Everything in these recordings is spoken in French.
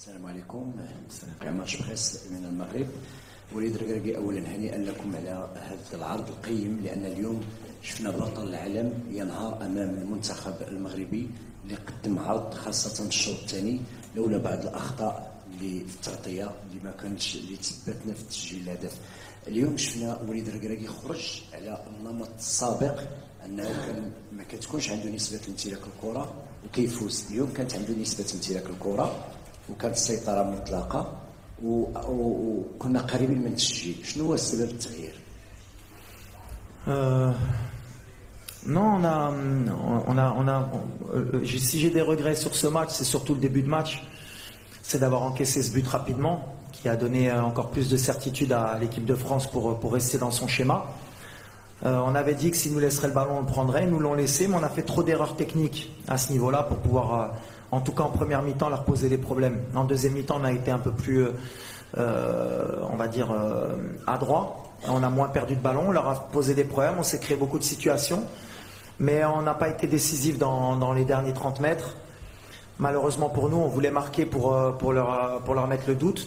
السلام عليكم. في ماتش بريس من المغرب. وليد الركراكي اولا هنيئا لكم على هذا العرض القيم، لان اليوم شفنا بطل العالم ينهار امام المنتخب المغربي اللي قدم عرض خاصه في الشوط الثاني، لولا بعض الاخطاء اللي في التغطيه اللي ما كانتش اللي تثبتنا في تسجيل الهدف. اليوم شفنا وليد الركراكي خرج على النمط السابق انه كان ما كتكونش عنده نسبه امتلاك الكره وكيفوز. اليوم كانت عنده نسبه امتلاك الكره وكانت السيطره مطلقه وكنا قريبين من التسجيل. شنو هو السبب التغيير؟ Non, si j'ai des regrets sur ce match, c'est surtout le début de match. C'est d'avoir encaissé ce but rapidement, qui a donné encore plus de certitude à l'équipe de France pour rester dans son schéma. On avait dit que s'ils nous laisseraient le ballon, on le prendrait. Ils nous l'ont laissé, mais on a fait trop d'erreurs techniques à ce niveau-là pour pouvoir, en tout cas en première mi-temps, leur poser des problèmes. En deuxième mi-temps, on a été un peu plus, on va dire, adroit. On a moins perdu de ballon, on leur a posé des problèmes, on s'est créé beaucoup de situations. Mais on n'a pas été décisif dans les derniers 30 mètres. Malheureusement pour nous, on voulait marquer pour leur mettre le doute.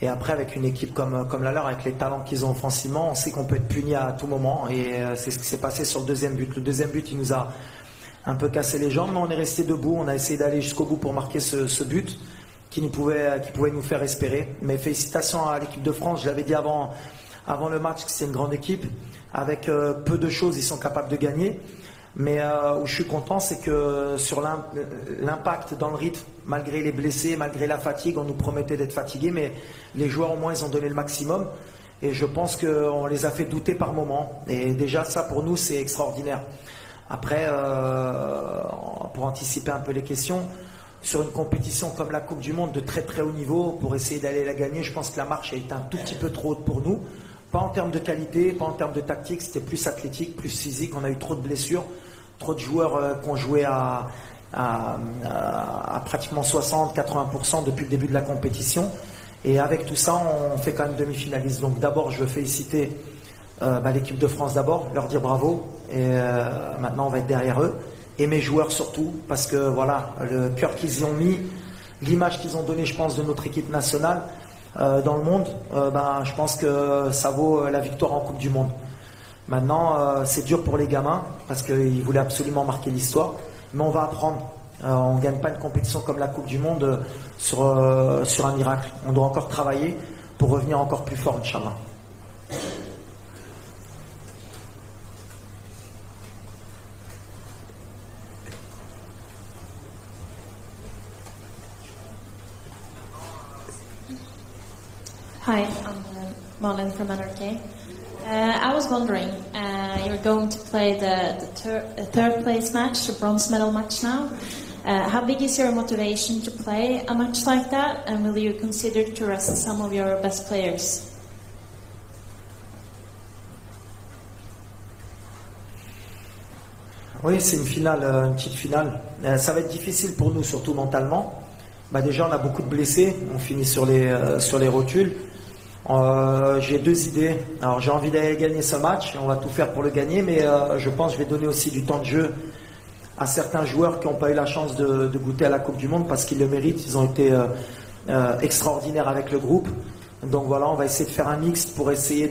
Et après, avec une équipe comme la leur, avec les talents qu'ils ont offensivement, on sait qu'on peut être puni à tout moment. Et c'est ce qui s'est passé sur le deuxième but. Le deuxième but, il nous a un peu cassé les jambes, mais on est resté debout. On a essayé d'aller jusqu'au bout pour marquer ce but qui pouvait nous faire espérer. Mais félicitations à l'équipe de France. Je l'avais dit avant le match que c'est une grande équipe. Avec peu de choses, ils sont capables de gagner. Mais où je suis content, c'est que sur l'impact dans le rythme, malgré les blessés, malgré la fatigue, on nous promettait d'être fatigués, mais les joueurs au moins ils ont donné le maximum. Et je pense qu'on les a fait douter par moments. Et déjà ça pour nous c'est extraordinaire. Après, pour anticiper un peu les questions, sur une compétition comme la Coupe du Monde de très très haut niveau, pour essayer d'aller la gagner, je pense que la marche a été un tout petit peu trop haute pour nous. Pas en termes de qualité, pas en termes de tactique, c'était plus athlétique, plus physique. On a eu trop de blessures, trop de joueurs qui ont joué à pratiquement 60-80% depuis le début de la compétition. Et avec tout ça, on fait quand même demi-finaliste. Donc d'abord, je veux féliciter l'équipe de France d'abord, leur dire bravo. Et maintenant, on va être derrière eux. Et mes joueurs surtout, parce que voilà, le cœur qu'ils y ont mis, l'image qu'ils ont donnée, je pense, de notre équipe nationale, dans le monde, je pense que ça vaut la victoire en Coupe du Monde. Maintenant, c'est dur pour les gamins parce qu'ils voulaient absolument marquer l'histoire, mais on va apprendre. On ne gagne pas une compétition comme la Coupe du Monde sur un miracle. On doit encore travailler pour revenir encore plus fort, Inch'Allah. Hi, I'm Marlon from NRK. I was wondering, you're going to play the third place match, the bronze medal match now. How big is your motivation to play a match like that, and will you consider to rest some of your best players? Oui, c'est une finale, une petite finale. Ça va être difficile pour nous, surtout mentalement. Déjà, on a beaucoup de blessés, on finit sur les rotules. J'ai deux idées. Alors j'ai envie d'aller gagner ce match, on va tout faire pour le gagner, mais je pense que je vais donner aussi du temps de jeu à certains joueurs qui n'ont pas eu la chance de goûter à la Coupe du Monde parce qu'ils le méritent. Ils ont été extraordinaires avec le groupe. Donc voilà, on va essayer de faire un mixte pour essayer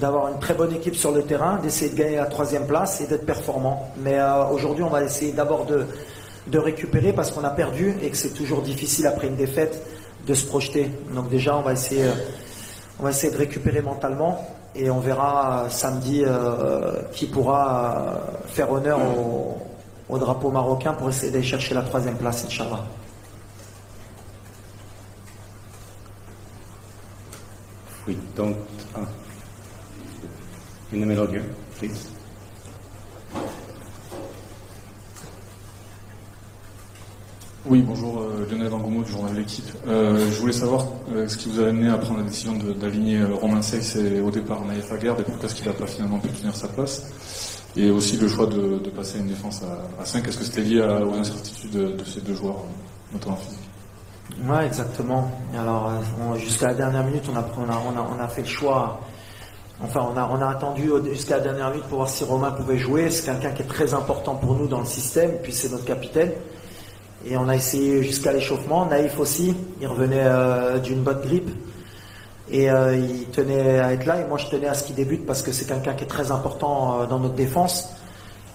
d'avoir une très bonne équipe sur le terrain, d'essayer de gagner la 3e place et d'être performant. Mais aujourd'hui, on va essayer d'abord de récupérer parce qu'on a perdu et que c'est toujours difficile après une défaite de se projeter. Donc déjà, on va essayer de récupérer mentalement et on verra samedi qui pourra faire honneur au drapeau marocain pour essayer d'aller chercher la 3e place, Inch'Allah. Oui, donc, in the middle here, please. Oui, bonjour, Lionel Vangomo du journal L'Équipe. Je voulais savoir ce qui vous a amené à prendre la décision d'aligner Romain Seix et au départ Naïf Aguerd, et pourquoi est-ce qu'il n'a pas finalement pu tenir sa place, et aussi le choix de passer à une défense à 5. Est-ce que c'était lié aux incertitudes de ces deux joueurs, notamment physiques? Ouais, exactement. Alors, jusqu'à la dernière minute, on a fait le choix. Enfin, on a attendu jusqu'à la dernière minute pour voir si Romain pouvait jouer. C'est quelqu'un qui est très important pour nous dans le système, puis c'est notre capitaine. Et on a essayé jusqu'à l'échauffement. Naïf aussi, il revenait d'une bonne grippe. Et il tenait à être là. Et moi, je tenais à ce qu'il débute parce que c'est quelqu'un qui est très important dans notre défense.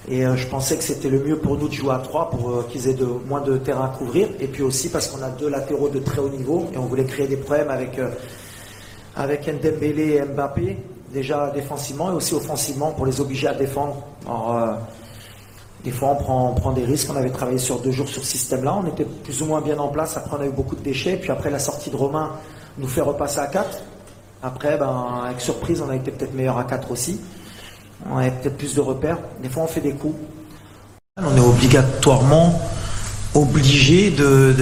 Et je pensais que c'était le mieux pour nous de jouer à 3 pour qu'ils aient moins de terrain à couvrir. Et puis aussi parce qu'on a 2 latéraux de très haut niveau. Et on voulait créer des problèmes avec Ndembélé et Mbappé. Déjà défensivement et aussi offensivement pour les obliger à défendre. Alors, des fois, on prend des risques. On avait travaillé sur 2 jours sur ce système-là. On était plus ou moins bien en place. Après, on a eu beaucoup de déchets. Puis après, la sortie de Romain nous fait repasser à 4. Après, avec surprise, on a été peut-être meilleur à 4 aussi. On avait peut-être plus de repères. Des fois, on fait des coups. On est obligatoirement obligé de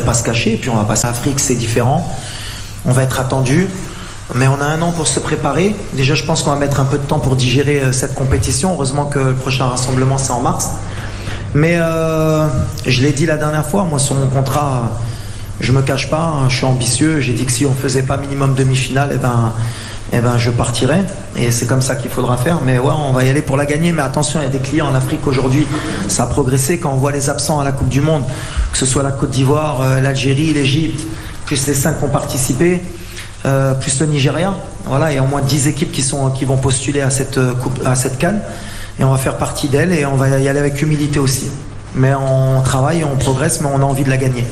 pas se cacher. Et puis, on va passer à Afrique, c'est différent. On va être attendu. Mais on a 1 an pour se préparer. Déjà, je pense qu'on va mettre un peu de temps pour digérer cette compétition. Heureusement que le prochain rassemblement, c'est en mars. Mais je l'ai dit la dernière fois, moi, sur mon contrat, je me cache pas, hein, je suis ambitieux. J'ai dit que si on faisait pas minimum demi-finale, je partirais. Et c'est comme ça qu'il faudra faire. Mais ouais, on va y aller pour la gagner. Mais attention, il y a des clients en Afrique aujourd'hui. Ça a progressé. Quand on voit les absents à la Coupe du Monde, que ce soit la Côte d'Ivoire, l'Algérie, l'Égypte, plus les 5 qui ont participé, plus le Nigeria. Voilà, il y a au moins 10 équipes qui vont postuler à cette CAN. Et on va faire partie d'elle et on va y aller avec humilité aussi. Mais on travaille, on progresse, mais on a envie de la gagner.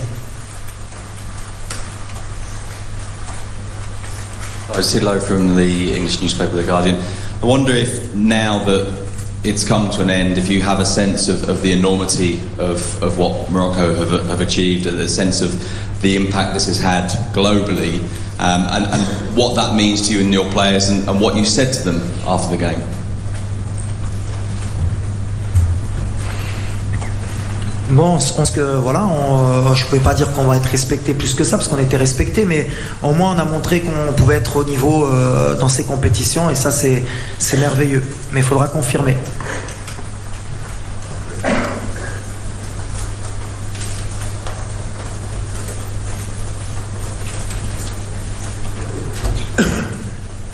Sid Lowe from the English newspaper The Guardian. I wonder if now that it's come to an end, if you have a sense of the enormity of what Morocco have achieved, a sense of the impact this has had globally, and what that means to you and your players, and what you said to them after the game. Bon, je pense que voilà, je ne pouvais pas dire qu'on va être respecté plus que ça parce qu'on était respecté, mais au moins on a montré qu'on pouvait être au niveau dans ces compétitions et ça c'est merveilleux. Mais il faudra confirmer.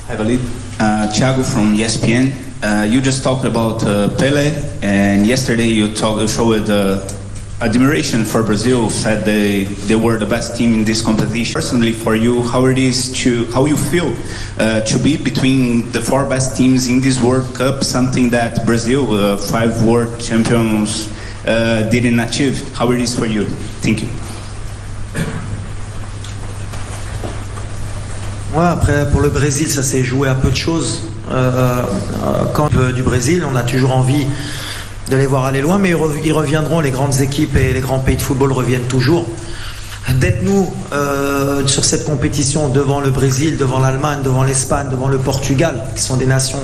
Hi Walid, Thiago from ESPN. You just talked about Pele, and yesterday you showed admiration for Brazil. Said they were the best team in this competition. Personally, for you, how you feel to be between the 4 best teams in this World Cup? Something that Brazil, 5 world champions, didn't achieve. How it is for you? Thank you. Ouais, après, pour le Brésil, ça s'est joué à peu de choses. Quand du Brésil, on a toujours envie de les voir aller loin, mais ils reviendront, les grandes équipes et les grands pays de football reviennent toujours. D'être nous sur cette compétition devant le Brésil, devant l'Allemagne, devant l'Espagne, devant le Portugal, qui sont des nations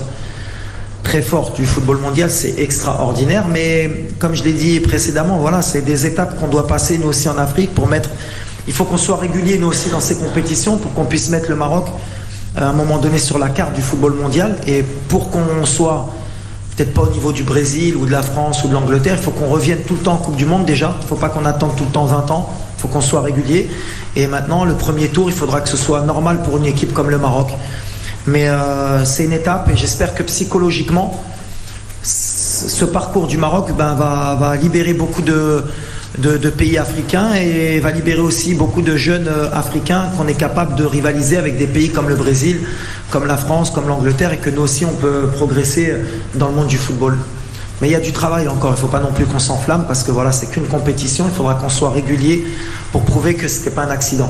très fortes du football mondial, c'est extraordinaire. Mais comme je l'ai dit précédemment, voilà, c'est des étapes qu'on doit passer nous aussi en Afrique pour mettre. Il faut qu'on soit régulier nous aussi dans ces compétitions pour qu'on puisse mettre le Maroc à un moment donné sur la carte du football mondial. Et pour qu'on soit peut-être pas au niveau du Brésil ou de la France ou de l'Angleterre, il faut qu'on revienne tout le temps en Coupe du Monde déjà. Il ne faut pas qu'on attende tout le temps 20 ans. Il faut qu'on soit régulier. Et maintenant, le premier tour, il faudra que ce soit normal pour une équipe comme le Maroc. Mais c'est une étape et j'espère que psychologiquement, ce parcours du Maroc va libérer beaucoup de pays africains et va libérer aussi beaucoup de jeunes africains qu'on est capable de rivaliser avec des pays comme le Brésil, comme la France, comme l'Angleterre et que nous aussi on peut progresser dans le monde du football. Mais il y a du travail encore, il ne faut pas non plus qu'on s'enflamme parce que voilà, c'est qu'une compétition, il faudra qu'on soit régulier pour prouver que ce n'était pas un accident.